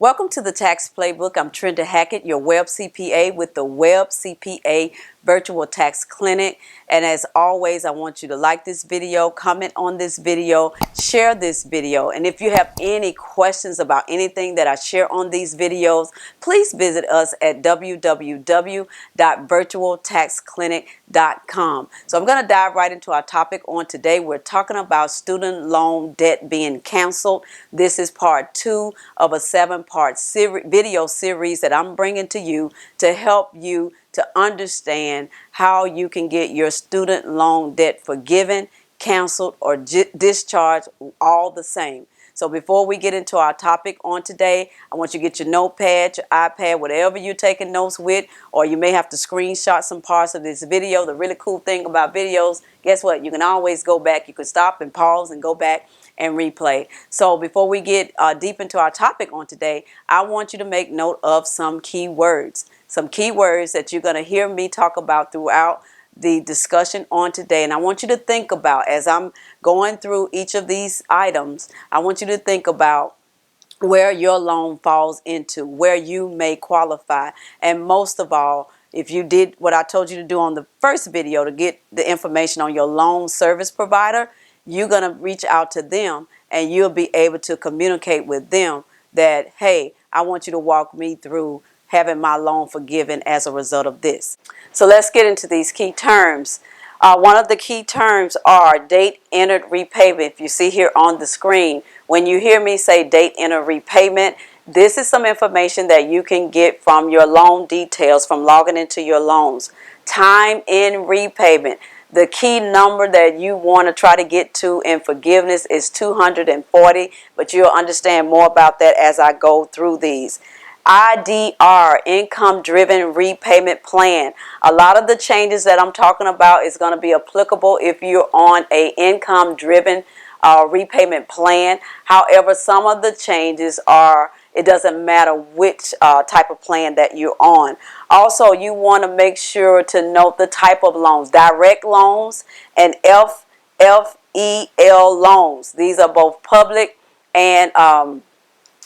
Welcome to the Tax Playbook. I'm Trenda Hackett, your Web CPA with the Web CPA Virtual Tax Clinic. And as always, I want you to like this video, comment on this video, share this video. And if you have any questions about anything that I share on these videos, please visit us at www.virtualtaxclinic.com. So I'm going to dive right into our topic on today. We're talking about student loan debt being canceled. This is part 2 of a 7-part video series that I'm bringing to you to help you to understand how you can get your student loan debt forgiven, canceled, or discharged, all the same. So before we get into our topic on today, I want you to get your notepad, your iPad, whatever you're taking notes with, or you may have to screenshot some parts of this video. The really cool thing about videos, guess what? You can always go back. You can stop and pause and go back and replay. So before we get deep into our topic on today, I want you to make note of some key words. Some key words that you're going to hear me talk about throughout the discussion on today. And I want you to think about, as I'm going through each of these items, I want you to think about where your loan falls into, where you may qualify. And most of all, if you did what I told you to do on the first video to get the information on your loan service provider, you're going to reach out to them and you'll be able to communicate with them that, hey, I want you to walk me through having my loan forgiven as a result of this. So let's get into these key terms. One of the key terms are date entered repayment. If you see here on the screen, when you hear me say date entered repayment, this is some information that you can get from your loan details from logging into your loans. Time in repayment. The key number that you want to try to get to in forgiveness is 240, but you'll understand more about that as I go through these. IDR, income driven repayment plan. A lot of the changes that I'm talking about is going to be applicable if you're on a income driven repayment plan. However, some of the changes are, it doesn't matter which type of plan that you're on. Also, you want to make sure to note the type of loans, direct loans and FFEL loans. These are both public and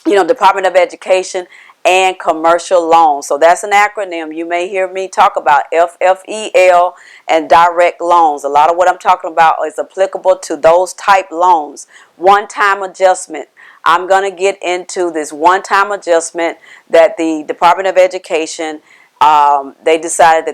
Department of Education and commercial loans. So that's an acronym. You may hear me talk about FFEL and direct loans. A lot of what I'm talking about is applicable to those type loans. One-time adjustment. I'm going to get into this one-time adjustment that the Department of Education they decided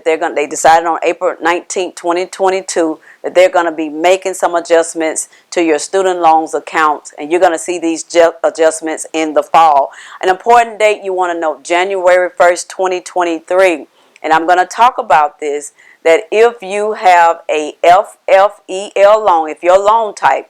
on April 19, 2022 that they're going to be making some adjustments to your student loans account, and you're going to see these adjustments in the fall. An important date you want to note, January 1st, 2023, and I'm going to talk about this, that if you have a FFEL loan, if your loan type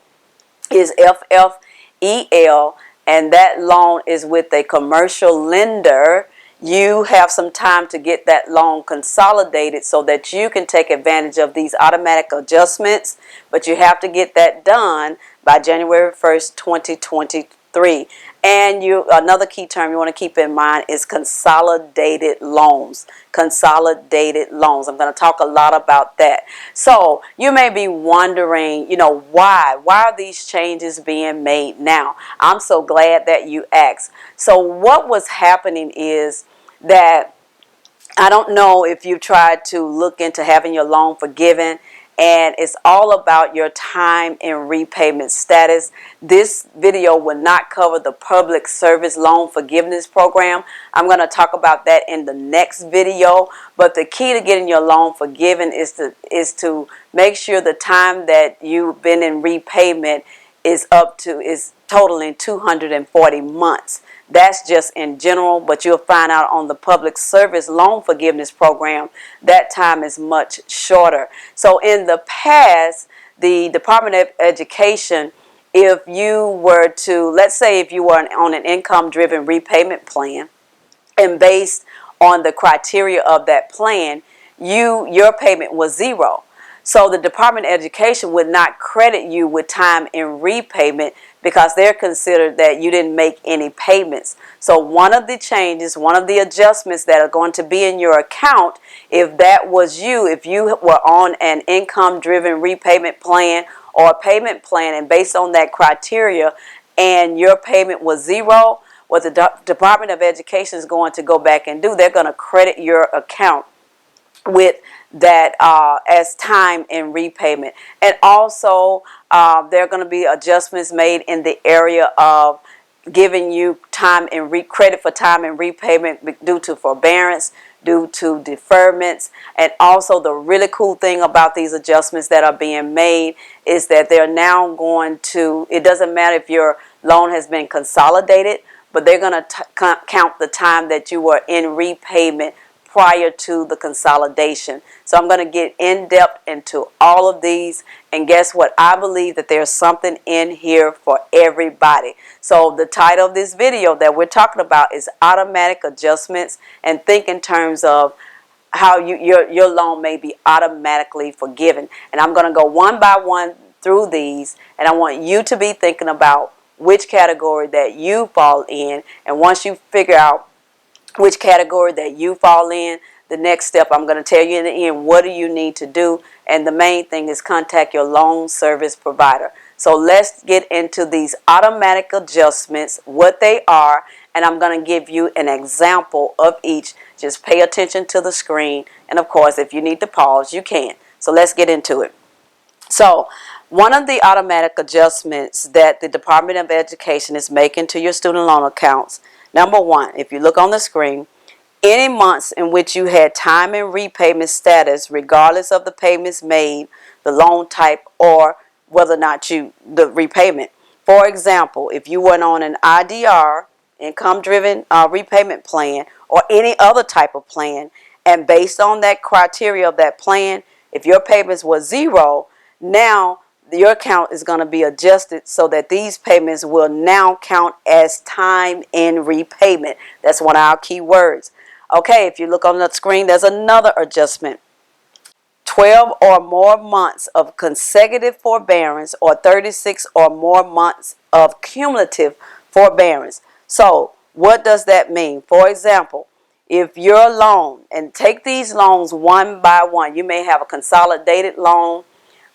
is FFEL and that loan is with a commercial lender, you have some time to get that loan consolidated so that you can take advantage of these automatic adjustments, but you have to get that done by January 1st, 2023. And another key term you want to keep in mind is consolidated loans. Consolidated loans. I'm going to talk a lot about that. So you may be wondering, why are these changes being made now? I'm so glad that you asked. So what was happening is that, I don't know if you tried to look into having your loan forgiven, and it's all about your time and repayment status. This video will not cover the public service loan forgiveness program. I'm going to talk about that in the next video. But the key to getting your loan forgiven is to make sure the time that you've been in repayment is totaling 240 months. That's just in general, but you'll find out on the public service loan forgiveness program that time is much shorter. So in the past, the Department of Education, if you were to, let's say if you were on an income driven repayment plan, and based on the criteria of that plan, your payment was zero. So the Department of Education would not credit you with time in repayment because they're considered that you didn't make any payments. So one of the changes, one of the adjustments that are going to be in your account, if that was you, if you were on an income-driven repayment plan or a payment plan, and based on that criteria and your payment was zero, what the Department of Education is going to go back and do, they're going to credit your account with that as time in repayment. And also there are going to be adjustments made in the area of giving you time in credit for time in repayment due to forbearance, due to deferments. And also the really cool thing about these adjustments that are being made is that they're now going to, it doesn't matter if your loan has been consolidated, but they're going to count the time that you were in repayment prior to the consolidation. So I'm going to get in depth into all of these, and guess what? I believe that there's something in here for everybody. So the title of this video that we're talking about is automatic adjustments, and think in terms of how your loan may be automatically forgiven. And I'm going to go one by one through these, and I want you to be thinking about which category that you fall in. And once you figure out which category that you fall in, the next step I'm going to tell you in the end, what do you need to do? And the main thing is contact your loan service provider. So let's get into these automatic adjustments, what they are, and I'm going to give you an example of each. Just pay attention to the screen, and of course if you need to pause, you can. So let's get into it. So one of the automatic adjustments that the Department of Education is making to your student loan accounts, number one, if you look on the screen, any months in which you had time and repayment status, regardless of the payments made, the loan type, or whether or not the repayment. For example, if you went on an IDR, income-driven repayment plan, or any other type of plan, and based on that criteria of that plan, if your payments were zero, now your account is going to be adjusted so that these payments will now count as time in repayment. That's one of our key words. Okay, if you look on the screen, there's another adjustment. 12 or more months of consecutive forbearance, or 36 or more months of cumulative forbearance. So what does that mean? For example, if your loan, and take these loans one by one, you may have a consolidated loan,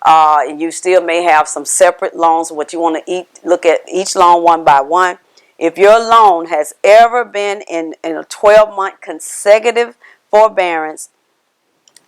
and you still may have some separate loans. What you want to look at each loan one by one. If your loan has ever been in a 12-month consecutive forbearance,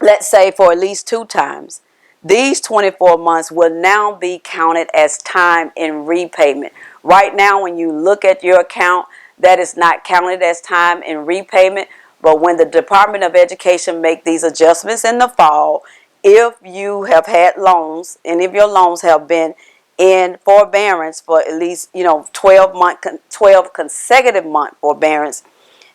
let's say for at least 2 times, these 24 months will now be counted as time in repayment. Right now, when you look at your account, that is not counted as time in repayment. But when the Department of Education make these adjustments in the fall, if you have had loans, any of your loans have been in forbearance for at least 12 consecutive month forbearance,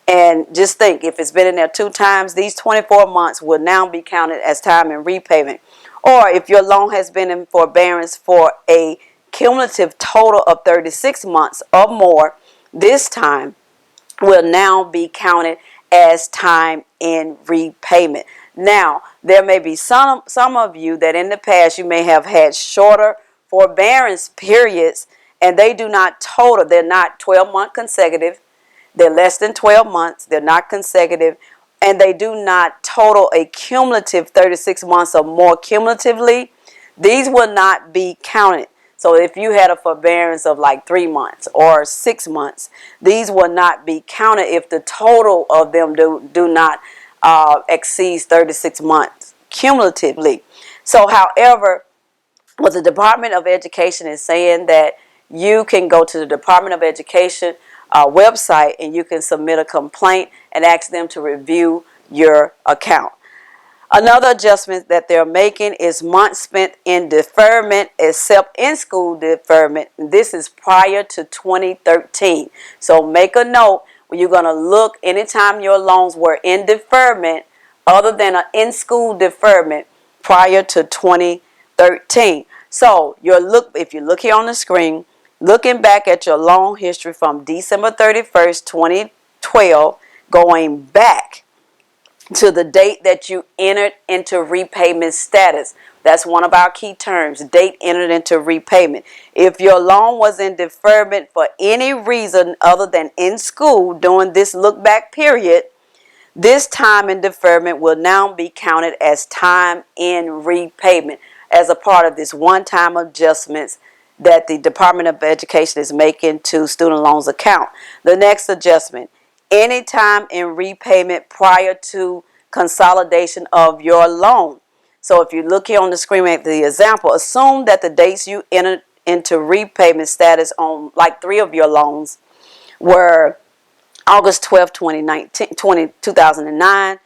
and just think, if it's been in there 2 times, these 24 months will now be counted as time in repayment. Or if your loan has been in forbearance for a cumulative total of 36 months or more, this time will now be counted as time in repayment. Now, there may be some of you that in the past you may have had shorter forbearance periods, and they do not total. They're not 12-month consecutive. They're less than 12 months. They're not consecutive, and they do not total a cumulative 36 months or more cumulatively. These will not be counted. So if you had a forbearance of like 3 months or 6 months, these will not be counted if the total of them do not exceed 36 months cumulatively. So however, what the Department of Education is saying, that you can go to the Department of Education website and you can submit a complaint and ask them to review your account. Another adjustment that they're making is months spent in deferment, except in school deferment. This is prior to 2013. So make a note when you're going to look anytime your loans were in deferment, other than an in-school deferment, prior to 2013. So if you look here on the screen, looking back at your loan history from December 31st, 2012, going back to the date that you entered into repayment status. That's one of our key terms, date entered into repayment. If your loan was in deferment for any reason other than in school during this look back period, this time in deferment will now be counted as time in repayment as a part of this one-time adjustments that the Department of Education is making to student loans account. The next adjustment, any time in repayment prior to consolidation of your loan. So if you look here on the screen at the example, assume that the dates you entered into repayment status on like 3 of your loans were August 12, 2009,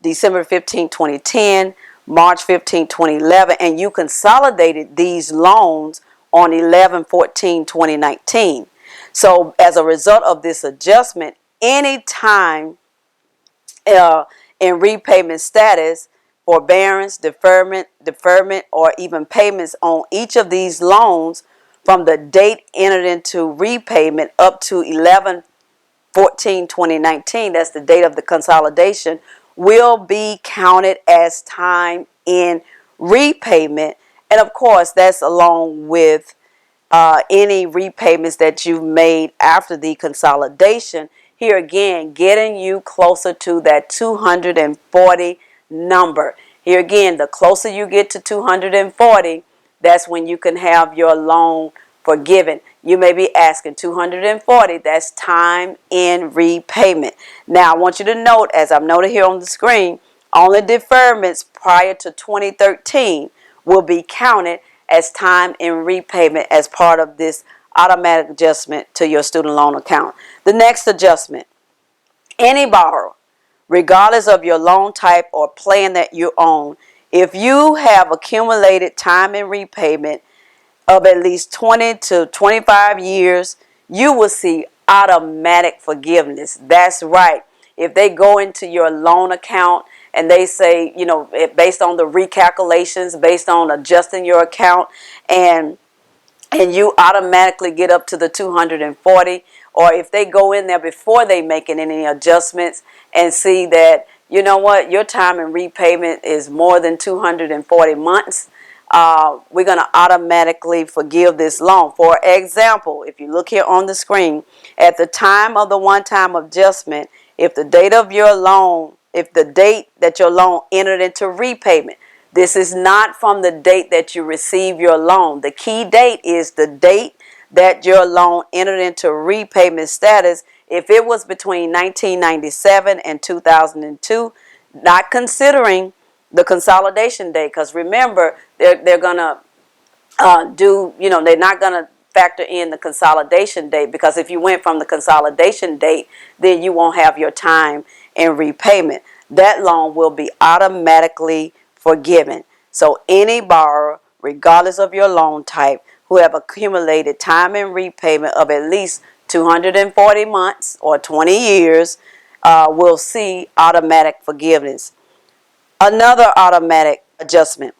December 15, 2010, March 15, 2011, and you consolidated these loans on 11/14/2019. So as a result of this adjustment, any time in repayment status, forbearance, deferment, or even payments on each of these loans from the date entered into repayment up to 11/14/2019, that's the date of the consolidation, will be counted as time in repayment. And of course, that's along with any repayments that you've made after the consolidation. Here again, getting you closer to that 240 number. Here again, the closer you get to 240, that's when you can have your loan forgiven. You may be asking 240, that's time in repayment. Now, I want you to note, as I've noted here on the screen, only deferments prior to 2013 will be counted as time in repayment as part of this automatic adjustment to your student loan account. The next adjustment, any borrower, regardless of your loan type or plan that you own, if you have accumulated time in repayment of at least 20 to 25 years, you will see automatic forgiveness. That's right. If they go into your loan account and they say, you know, based on the recalculations, based on adjusting your account, and you automatically get up to the 240, or if they go in there before they making any adjustments and see that, you know what, your time in repayment is more than 240 months, we're going to automatically forgive this loan. For example, if you look here on the screen, at the time of the one-time adjustment, if the date of your loan, if the date that your loan entered into repayment, this is not from the date that you receive your loan. The key date is the date that your loan entered into repayment status. If it was between 1997 and 2002, not considering the consolidation date, because remember, they're going to they're not going to factor in the consolidation date, because if you went from the consolidation date, then you won't have your time in repayment. That loan will be automatically forgiven. So any borrower, regardless of your loan type, who have accumulated time in repayment of at least 240 months or 20 years will see automatic forgiveness. Another automatic adjustment.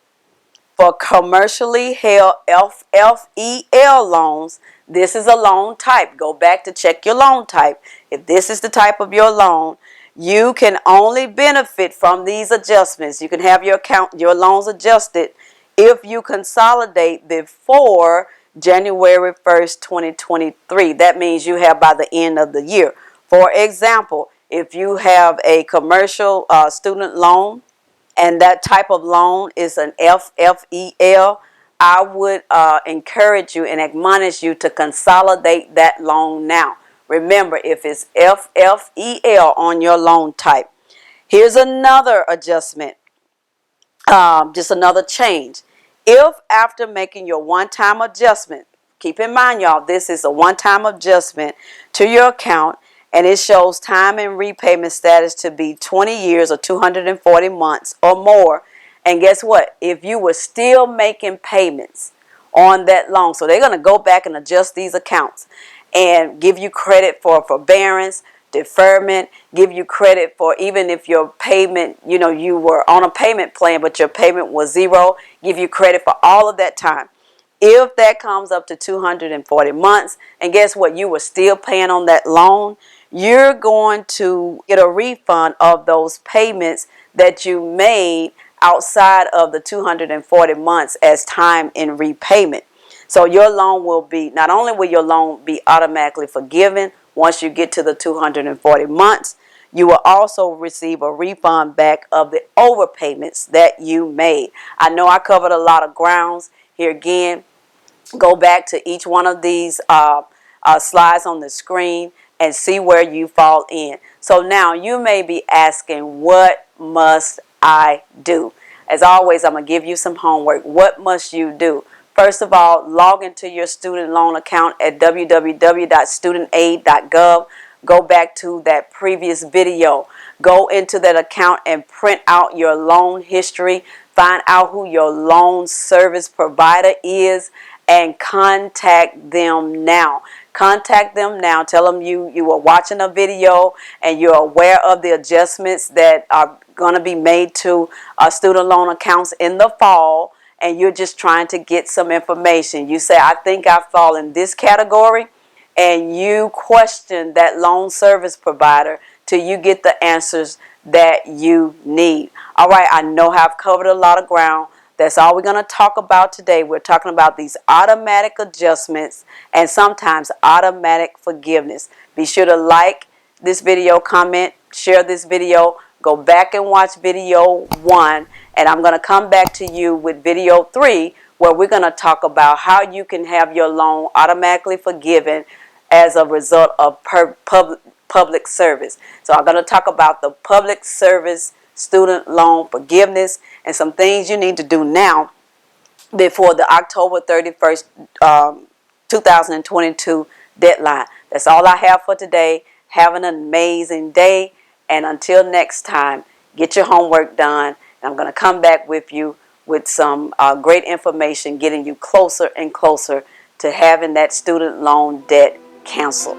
For commercially held FFEL loans, this is a loan type. Go back to check your loan type. If this is the type of your loan, you can only benefit from these adjustments. You can have your loans adjusted if you consolidate before January 1st, 2023. That means you have by the end of the year. For example, if you have a commercial student loan, and that type of loan is an FFEL, I would encourage you and admonish you to consolidate that loan now. Remember, if it's FFEL on your loan type. Here's another adjustment, just another change. If after making your one-time adjustment, keep in mind, y'all, this is a one-time adjustment to your account, and it shows time and repayment status to be 20 years or 240 months or more. And guess what? If you were still making payments on that loan, so they're going to go back and adjust these accounts and give you credit for forbearance, deferment, give you credit for even if your payment, you were on a payment plan, but your payment was zero, give you credit for all of that time. If that comes up to 240 months, and guess what, you were still paying on that loan, you're going to get a refund of those payments that you made outside of the 240 months as time in repayment. So your loan will be, not only will your loan be automatically forgiven once you get to the 240 months, you will also receive a refund back of the overpayments that you made. I know I covered a lot of grounds here again. Go back to each one of these slides on the screen and see where you fall in. So now you may be asking, what must I do? As always, I'm going to give you some homework. What must you do? First of all, log into your student loan account at www.studentaid.gov. Go back to that previous video. Go into that account and print out your loan history. Find out who your loan service provider is and contact them now. Contact them now. Tell them you were watching a video and you're aware of the adjustments that are going to be made to student loan accounts in the fall, and you're just trying to get some information. You say, I think I fall in this category, and you question that loan service provider till you get the answers that you need. All right, I know I've covered a lot of ground. That's all we're going to talk about today. We're talking about these automatic adjustments and sometimes automatic forgiveness. Be sure to like this video, comment, share this video. Go back and watch video 1, and I'm going to come back to you with video 3, where we're going to talk about how you can have your loan automatically forgiven as a result of public service. So I'm going to talk about the public service student loan forgiveness and some things you need to do now before the October 31st, 2022 deadline. That's all I have for today. Have an amazing day, and until next time, get your homework done. And I'm going to come back with you with some great information, getting you closer and closer to having that student loan debt canceled.